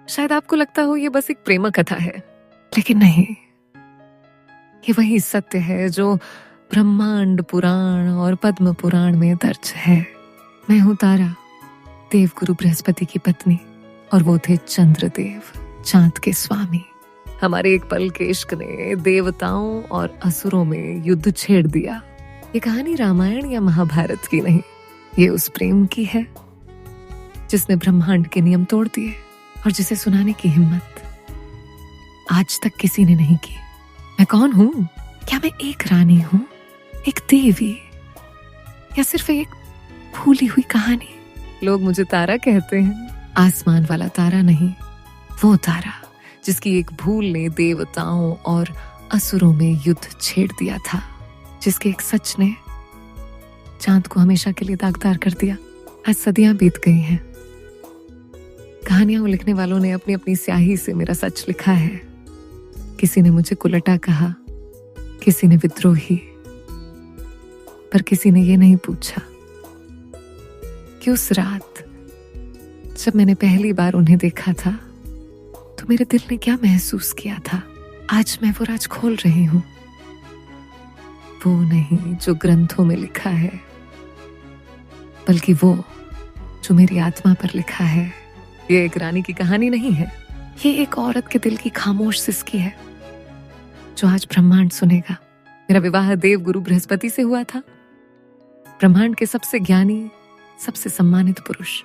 शायद आपको लगता हो ये बस एक प्रेम कथा है, लेकिन नहीं, ये वही सत्य है जो ब्रह्मांड पुराण और पद्म पुराण में दर्ज है। मैं हूं तारा, देवगुरु बृहस्पति की पत्नी, और वो थे चंद्रदेव, चांद के स्वामी। हमारे एक पल के इश्क ने देवताओं और असुरों में युद्ध छेड़ दिया। ये कहानी रामायण या महाभारत की नहीं, ये उस प्रेम की है जिसने ब्रह्मांड के नियम तोड़ दिए और जिसे सुनाने की हिम्मत आज तक किसी ने नहीं की। मैं कौन हूं? क्या मैं एक रानी हूं, एक देवी, या सिर्फ एक भूली हुई कहानी? लोग मुझे तारा कहते हैं, आसमान वाला तारा नहीं, वो तारा जिसकी एक भूल ने देवताओं और असुरों में युद्ध छेड़ दिया था, जिसके एक सच ने चांद को हमेशा के लिए दागदार कर दिया। आज सदियां बीत गई हैं, कहानियां लिखने वालों ने अपनी अपनी स्याही से मेरा सच लिखा है। किसी ने मुझे कुलटा कहा, किसी ने विद्रोही, पर किसी ने ये नहीं पूछा कि उस रात जब मैंने पहली बार उन्हें देखा था तो मेरे दिल ने क्या महसूस किया था। आज मैं वो राज खोल रही हूं, वो नहीं जो ग्रंथों में लिखा है, बल्कि वो जो मेरी आत्मा पर लिखा है। ये एक रानी की कहानी नहीं है, ये एक औरत के दिल की खामोश सिसकी है जो आज ब्रह्मांड सुनेगा। मेरा विवाह देवगुरु बृहस्पति से हुआ था, ब्रह्मांड के सबसे ज्ञानी, सबसे सम्मानित पुरुष।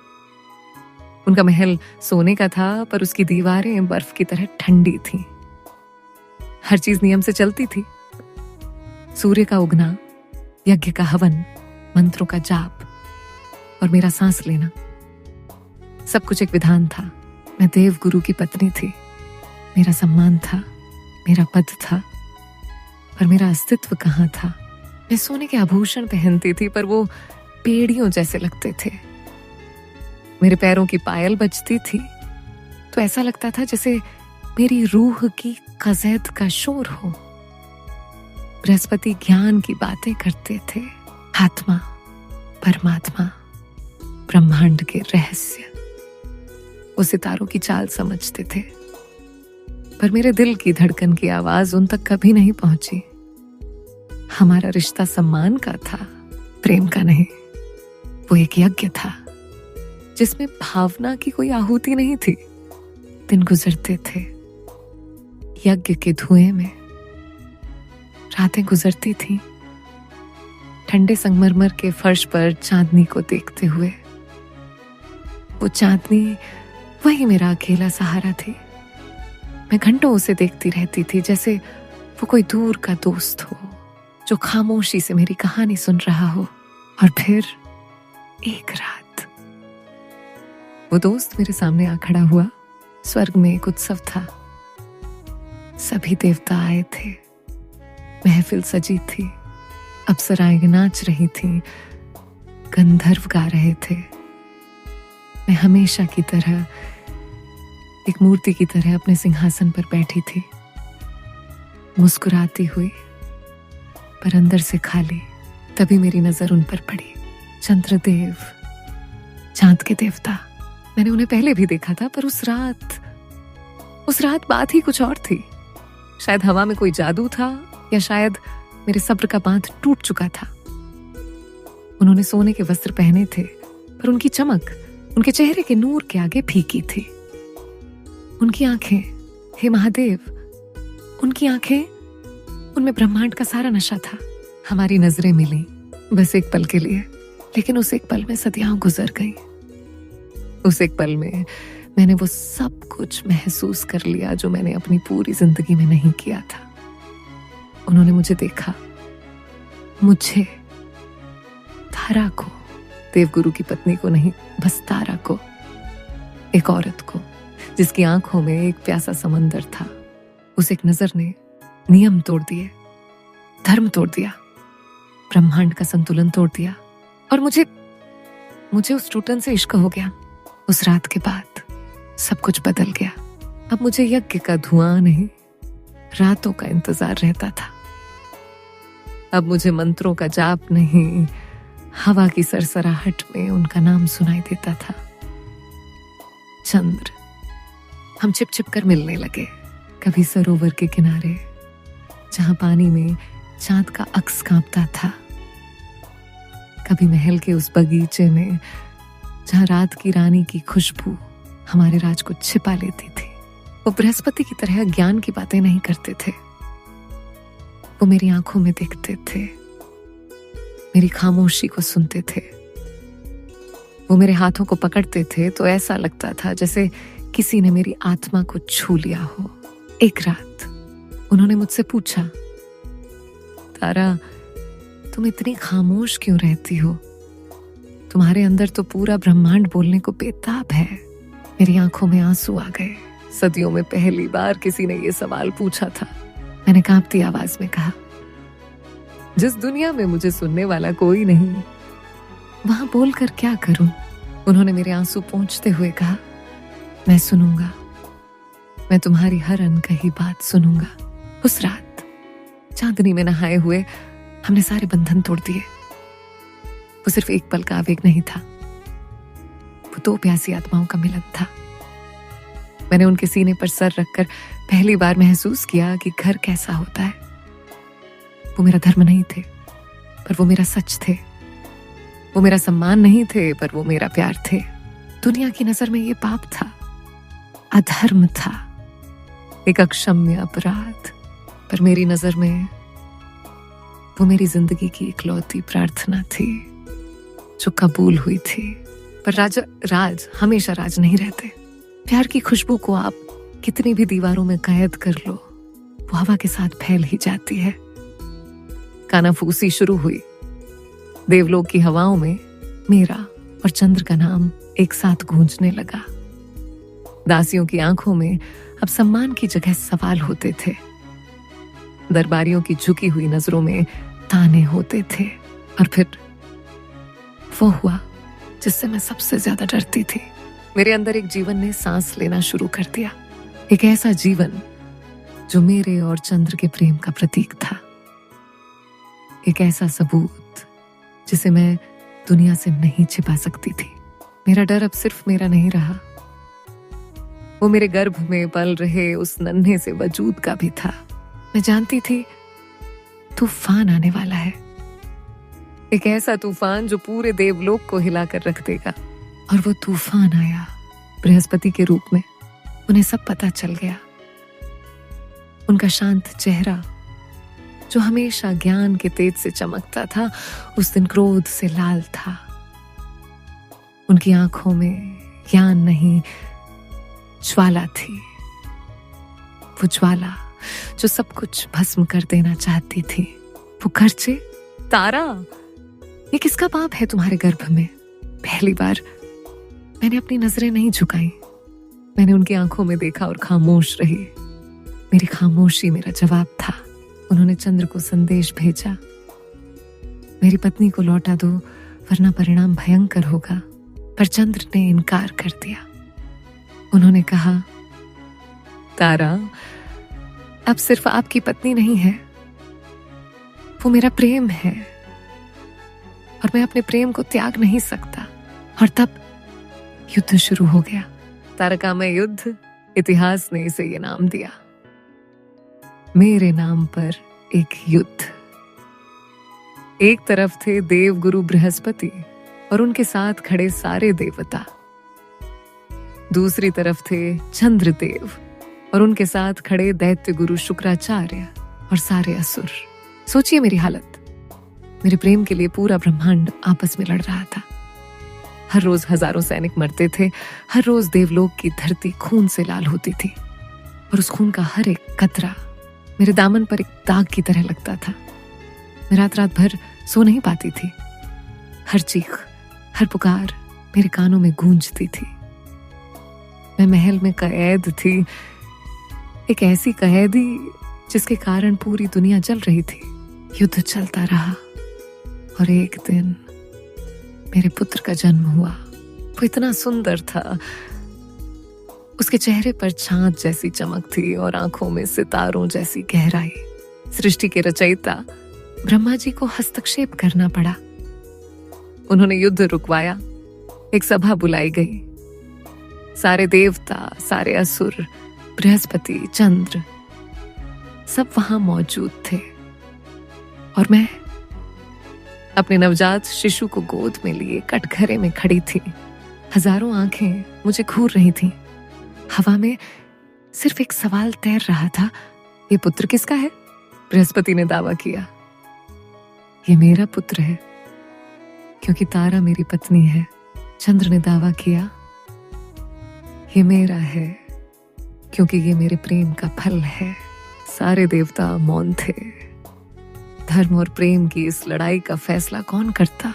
उनका महल सोने का था, पर उसकी दीवारें बर्फ की तरह ठंडी थीं। हर चीज नियम से चलती थी। सूर्य का उगना, यज्ञ का हवन, मंत्रों का जाप और मेरा सांस लेना, सब कुछ एक विधान था। मैं देवगुरु की पत्नी थी, मेरा सम्मान था, मेरा पद था, पर मेरा अस्तित्व कहाँ था? मैं सोने के आभूषण पहनती थी, पर वो पेड़ियों जैसे लगते थे। मेरे पैरों की पायल बजती थी तो ऐसा लगता था जैसे मेरी रूह की कज़ैद का शोर हो। बृहस्पति ज्ञान की बातें करते थे, आत्मा, परमात्मा, ब्रह्मांड के रहस्य। वो सितारों की चाल समझते थे, पर मेरे दिल की धड़कन की आवाज उन तक कभी नहीं पहुंची। हमारा रिश्ता सम्मान का था, प्रेम का नहीं। वो एक यज्ञ था जिसमें भावना की कोई आहुति नहीं थी। दिन गुजरते थे यज्ञ के धुएं में, रातें गुजरती थीं ठंडे संगमरमर के फर्श पर चांदनी को देखते हुए। वो चांदनी वही मेरा अकेला सहारा थी। मैं घंटों उसे देखती रहती थी, जैसे वो कोई दूर का दोस्त हो जो खामोशी से मेरी कहानी सुन रहा हो। और फिर एक रात वो दोस्त मेरे सामने आ खड़ा हुआ। स्वर्ग में एक उत्सव था, सभी देवता आए थे, महफिल सजी थी, अप्सराएं नाच रही थीं, गंधर्व गा रहे थे। मैं हमेशा की तरह एक मूर्ति की तरह अपने सिंहासन पर बैठी थी, मुस्कुराती हुई, पर अंदर से खाली। तभी मेरी नजर उन पर पड़ी। चंद्रदेव, चांद के देवता। मैंने उन्हें पहले भी देखा था, पर उस रात बात ही कुछ और थी। शायद हवा में कोई जादू था, या शायद मेरे सब्र का बांध टूट चुका था। उन्होंने सोने के वस्त्र पहने थे, पर उनकी चमक उनके चेहरे के नूर के आगे फीकी थी। उनकी आंखें, हे महादेव, उनकी आंखें, उनमें ब्रह्मांड का सारा नशा था। हमारी नजरें मिली, बस एक पल के लिए, लेकिन उस एक पल में सदियां गुजर गई। उस एक पल में मैंने वो सब कुछ महसूस कर लिया जो मैंने अपनी पूरी जिंदगी में नहीं किया था। उन्होंने मुझे देखा, मुझे, तारा को, देवगुरु की पत्नी को नहीं, बस तारा को, एक औरत को जिसकी आंखों में एक प्यासा समंदर था। उस एक नजर ने नियम तोड़ दिए, धर्म तोड़ दिया, ब्रह्मांड का संतुलन तोड़ दिया। और मुझे उस टूटन से इश्क हो गया। उस रात के बाद सब कुछ बदल गया। अब मुझे यज्ञ का धुआं नहीं, रातों का इंतजार रहता था। अब मुझे मंत्रों का जाप नहीं, हवा की सरसराहट में उनका नाम सुनाई देता था। चंद्र, हम छिप छिप कर मिलने लगे, कभी सरोवर के किनारे जहां पानी में चांद का अक्स कांपता था, कभी महल के उस बगीचे में जहां रात की रानी की खुशबू हमारे राज को छिपा लेती थी। वो बृहस्पति की तरह ज्ञान की बातें नहीं करते थे, वो मेरी आंखों में देखते थे, मेरी खामोशी को सुनते थे। वो मेरे हाथों को पकड़ते थे तो ऐसा लगता था जैसे किसी ने मेरी आत्मा को छू लिया हो। एक रात उन्होंने मुझसे पूछा, तारा, तुम इतनी खामोश क्यों रहती हो? तुम्हारे अंदर तो पूरा ब्रह्मांड बोलने को बेताब है। मेरी आंखों में आंसू आ गए। सदियों में पहली बार किसी ने ये सवाल पूछा था। मैंने कांपती आवाज में कहा, जिस दुनिया में मुझे सुनने वाला कोई नहीं, वहां बोलकर क्या करूं? उन्होंने मेरे आंसू पोंछते हुए कहा, मैं सुनूंगा, मैं तुम्हारी हर अनकही बात सुनूंगा। उस रात चांदनी में नहाए हुए हमने सारे बंधन तोड़ दिए। वो सिर्फ एक पल का आवेग नहीं था, वो दो प्यासी आत्माओं का मिलन था। मैंने उनके सीने पर सर रखकर पहली बार महसूस किया कि घर कैसा होता है। वो मेरा धर्म नहीं थे, पर वो मेरा सच थे। वो मेरा सम्मान नहीं थे, पर वो मेरा प्यार थे। दुनिया की नजर में ये पाप था, अधर्म था, एक अक्षम्य अपराध, पर मेरी नजर में वो मेरी जिंदगी की इकलौती प्रार्थना थी जो कबूल हुई थी। पर राज हमेशा राज नहीं रहते। प्यार की खुशबू को आप कितनी भी दीवारों में कैद कर लो, वो हवा के साथ फैल ही जाती है। कानाफूसी शुरू हुई। देवलोक की हवाओं में मेरा और चंद्र का नाम एक साथ गूंजने लगा। दासियों की आंखों में अब सम्मान की जगह सवाल होते थे। दरबारियों की झुकी हुई नजरों में ताने होते थे। और फिर वो हुआ जिससे मैं सबसे ज्यादा डरती थी। मेरे अंदर एक जीवन ने सांस लेना शुरू कर दिया। एक ऐसा जीवन जो मेरे और चंद्र के प्रेम का प्रतीक था। एक ऐसा सबूत जिसे मैं दुनिया से नहीं छिपा सकती थी। मेरा डर अब सिर्फ मेरा नहीं रहा, वो मेरे गर्भ में पल रहे उस नन्हे से वजूद का भी था। मैं जानती थी तूफान आने वाला है, एक ऐसा तूफान जो पूरे देवलोक को हिलाकर रख देगा। और वो तूफान आया बृहस्पति के रूप में। उन्हें सब पता चल गया। उनका शांत चेहरा जो हमेशा ज्ञान के तेज से चमकता था, उस दिन क्रोध से लाल था। उनकी आंखों में ज्ञान नहीं, ज्वाला थी। वो ज्वाला जो सब कुछ भस्म कर देना चाहती थी। वो गर्जे, तारा, ये किसका पाप है तुम्हारे गर्भ में? पहली बार मैंने अपनी नजरें नहीं झुकाई। मैंने उनकी आंखों में देखा और खामोश रही। मेरी खामोशी मेरा जवाब था। उन्होंने चंद्र को संदेश भेजा, मेरी पत्नी को लौटा दो वरना परिणाम भयंकर होगा। पर चंद्र ने इनकार कर दिया। उन्होंने कहा, तारा, अब सिर्फ आपकी पत्नी नहीं है, वो मेरा प्रेम है और मैं अपने प्रेम को त्याग नहीं सकता। और तब युद्ध शुरू हो गया। तारकामय युद्ध, इतिहास ने इसे ये नाम दिया। मेरे नाम पर एक युद्ध। एक तरफ थे देव गुरु बृहस्पति और उनके साथ खड़े सारे देवता। दूसरी तरफ थे चंद्रदेव और उनके साथ खड़े दैत्य गुरु शुक्राचार्य और सारे असुर। सोचिए मेरी हालत। मेरे प्रेम के लिए पूरा ब्रह्मांड आपस में लड़ रहा था। हर रोज हजारों सैनिक मरते थे। हर रोज देवलोक की धरती खून से लाल होती थी और उस खून का हर एक कतरा मेरे दामन पर एक दाग की तरह लगता था। मैं रात रात भर सो नहीं पाती थी। हर चीख, हर पुकार मेरे कानों में गूंजती थी। मैं महल में कैद थी, एक ऐसी कैदी जिसके कारण पूरी दुनिया जल रही थी। युद्ध चलता रहा और एक दिन मेरे पुत्र का जन्म हुआ। वो इतना सुंदर था, उसके चेहरे पर चांद जैसी चमक थी और आंखों में सितारों जैसी गहराई। सृष्टि के रचयिता ब्रह्मा जी को हस्तक्षेप करना पड़ा। उन्होंने युद्ध रुकवाया। एक सभा बुलाई गई। सारे देवता, सारे असुर, बृहस्पति, चंद्र सब वहां मौजूद थे और मैं अपने नवजात शिशु को गोद में लिए कटघरे में खड़ी थी। हजारों आंखें मुझे घूर रही थीं। हवा में सिर्फ एक सवाल तैर रहा था, ये पुत्र किसका है? बृहस्पति ने दावा किया, ये मेरा पुत्र है क्योंकि तारा मेरी पत्नी है। चंद्र ने दावा किया, ये मेरा है क्योंकि ये मेरे प्रेम का फल है। सारे देवता मौन थे। धर्म और प्रेम की इस लड़ाई का फैसला कौन करता?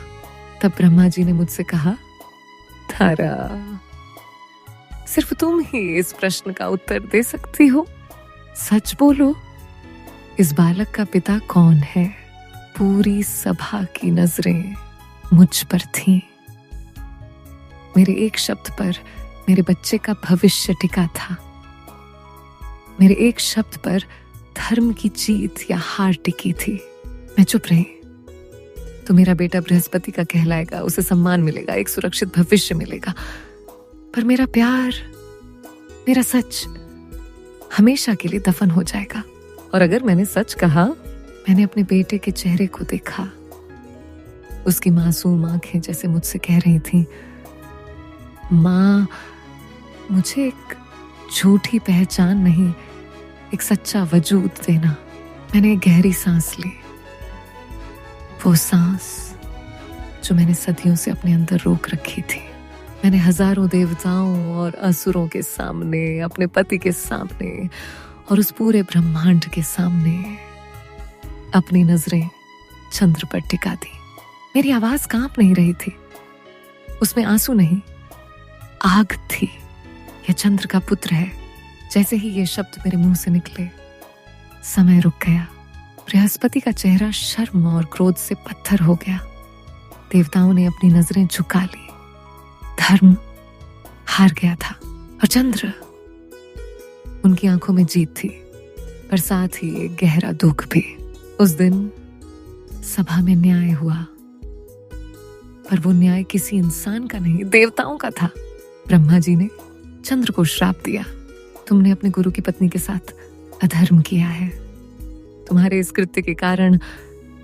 तब ब्रह्मा जी ने मुझसे कहा, तारा, सिर्फ तुम ही इस प्रश्न का उत्तर दे सकती हो। सच बोलो, इस बालक का पिता कौन है? पूरी सभा की नजरें मुझ पर थीं। मेरे एक शब्द पर मेरे बच्चे का भविष्य टिका था। मेरे एक शब्द पर धर्म की जीत या हार टिकी थी। मैं चुप रही। तो मेरा बेटा बृहस्पति का कहलाएगा, उसे सम्मान मिलेगा, एक सुरक्षित भविष्य मिलेगा। पर मेरा प्यार, मेरा सच हमेशा के लिए दफन हो जाएगा। और अगर मैंने सच कहा, मैंने अपने बेटे के चेहरे को देखा। उसकी मासूम आंखें जैसे मुझसे कह रही थीं, माँ, मुझे एक झूठी पहचान नहीं, एक सच्चा वजूद देना। मैंने एक गहरी सांस ली, वो सांस जो मैंने सदियों से अपने अंदर रोक रखी थी। मैंने हजारों देवताओं और असुरों के सामने, अपने पति के सामने और उस पूरे ब्रह्मांड के सामने अपनी नजरें चंद्र पर टिका दी। मेरी आवाज कांप नहीं रही थी, उसमें आंसू नहीं, आग थी। यह चंद्र का पुत्र है। जैसे ही ये शब्द मेरे मुंह से निकले, समय रुक गया। बृहस्पति का चेहरा शर्म और क्रोध से पत्थर हो गया। देवताओं ने अपनी नजरें झुका ली। धर्म हार गया था और चंद्र, उनकी आंखों में जीत थी, पर साथ ही एक गहरा दुख भी। उस दिन सभा में न्याय हुआ, पर वो न्याय किसी इंसान का नहीं, देवताओं का था। ब्रह्मा जी ने चंद्र को श्राप दिया, तुमने अपने गुरु की पत्नी के साथ अधर्म किया है। तुम्हारे इस कृत्य के कारण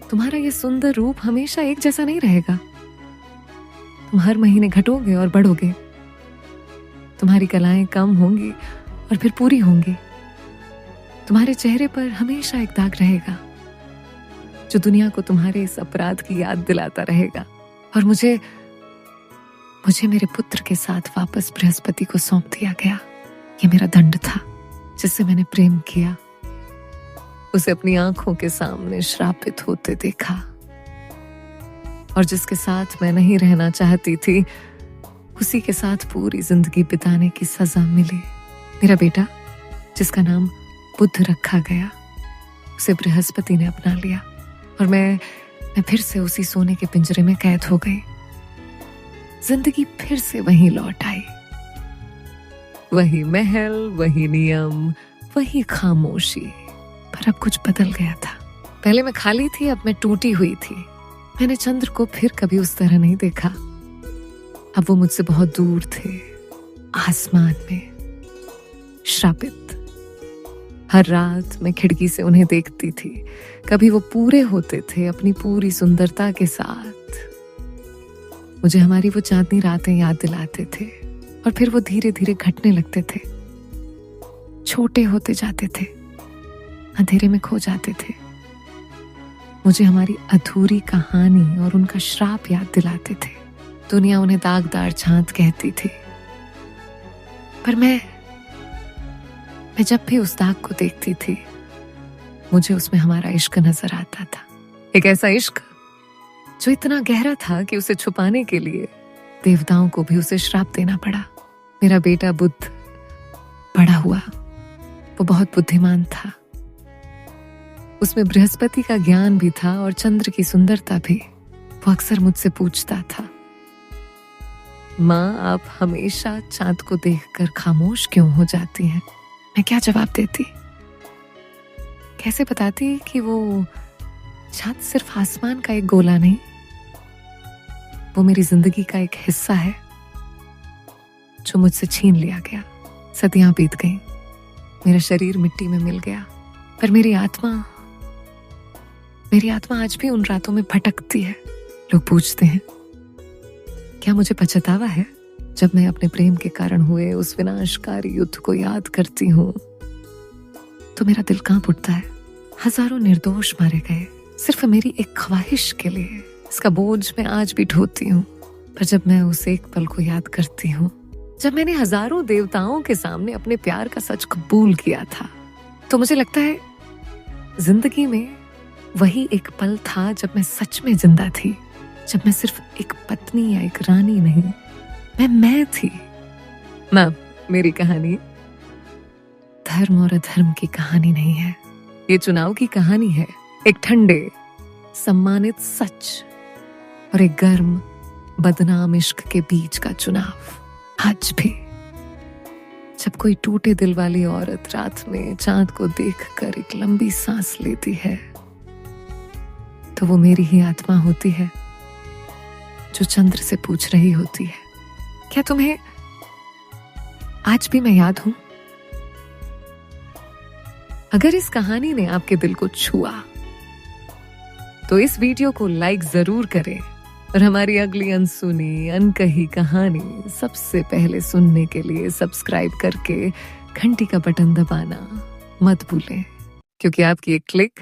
तुम्हारा ये सुंदर रूप हमेशा एक जैसा नहीं रहेगा। तुम हर महीने घटोगे और बढ़ोगे। तुम्हारी कलाएं कम होंगी और फिर पूरी होंगी। तुम्हारे चेहरे पर हमेशा एक दाग रहेगा जो दुनिया को तुम्हारे इस अपराध की याद दिलाता रहेगा। और मुझे मेरे पुत्र के साथ वापस बृहस्पति को सौंप दिया गया। ये मेरा दंड था, जिससे मैंने प्रेम किया, उसे अपनी आंखों के सामने श्रापित होते देखा, और जिसके साथ मैं नहीं रहना चाहती थी, उसी के साथ पूरी जिंदगी बिताने की सजा मिली। मेरा बेटा, जिसका नाम बुद्ध रखा गया, उसे बृहस्पति ने अपना लिया और मैं फिर से उसी सोने के पिंजरे में कैद हो गई। जिंदगी फिर से वहीं लौट आई। वही महल, वही नियम, वही खामोशी, पर अब कुछ बदल गया था। पहले मैं खाली थी, अब मैं टूटी हुई थी। मैंने चंद्र को फिर कभी उस तरह नहीं देखा। अब वो मुझसे बहुत दूर थे, आसमान में, श्रापित। हर रात मैं खिड़की से उन्हें देखती थी। कभी वो पूरे होते थे अपनी पूरी सुंदरता के साथ, मुझे हमारी वो चांदनी रातें याद दिलाते थे, और फिर वो धीरे धीरे घटने लगते थे, छोटे होते जाते थे, अंधेरे में खो जाते थे। मुझे हमारी अधूरी कहानी और उनका श्राप याद दिलाते थे। दुनिया उन्हें दागदार चांद कहती थी, पर मैं जब भी उस दाग को देखती थी, मुझे उसमें हमारा इश्क नजर आता था। एक ऐसा इश्क जो इतना गहरा था कि उसे छुपाने के लिए देवताओं को भी उसे श्राप देना पड़ा। मेरा बेटा बुद्ध बड़ा हुआ। वो बहुत बुद्धिमान था। उसमें बृहस्पति का ज्ञान भी था और चंद्र की सुंदरता भी। वो अक्सर मुझसे पूछता था, माँ, आप हमेशा चांद को देखकर खामोश क्यों हो जाती हैं? मैं क्या जवाब देती? कैसे बताती कि वो चांद सिर्फ आसमान का एक गोला नहीं, वो मेरी जिंदगी का एक हिस्सा है। जो मुझसे छीन लिया गया। सदियां बीत गईं, मेरा शरीर मिट्टी में मिल गया, पर मेरी आत्मा आज भी उन रातों में भटकती है। लोग पूछते हैं क्या मुझे पछतावा है जब मैं अपने प्रेम के कारण हुए उस विनाशकारी युद्ध को याद करती हूँ तो मेरा दिल कांप उठता है। हजारों निर्दोष मारे गए सिर्फ मेरी एक ख्वाहिश के लिए। इसका बोझ मैं आज भी ढोती हूँ, पर जब मैं उस एक पल को याद करती हूँ जब मैंने हजारों देवताओं के सामने अपने प्यार का सच कबूल किया था, तो मुझे लगता है जिंदगी में वही एक पल था जब मैं सच में जिंदा थी, जब मैं सिर्फ एक पत्नी या एक रानी नहीं, मैं थी। मेरी कहानी धर्म और अधर्म की कहानी नहीं है, ये चुनाव की कहानी है। एक ठंडे सम्मानित सच और एक गर्म बदनाम इश्क के बीच का चुनाव। आज भी जब कोई टूटे दिल वाली औरत रात में चांद को देखकर एक लंबी सांस लेती है, तो वो मेरी ही आत्मा होती है जो चंद्र से पूछ रही होती है, क्या तुम्हें आज भी मैं याद हूं? अगर इस कहानी ने आपके दिल को छुआ तो इस वीडियो को लाइक जरूर करें और हमारी अगली अनसुनी अनकही कहानी सबसे पहले सुनने के लिए सब्सक्राइब करके घंटी का बटन दबाना मत भूलें, क्योंकि आपकी एक क्लिक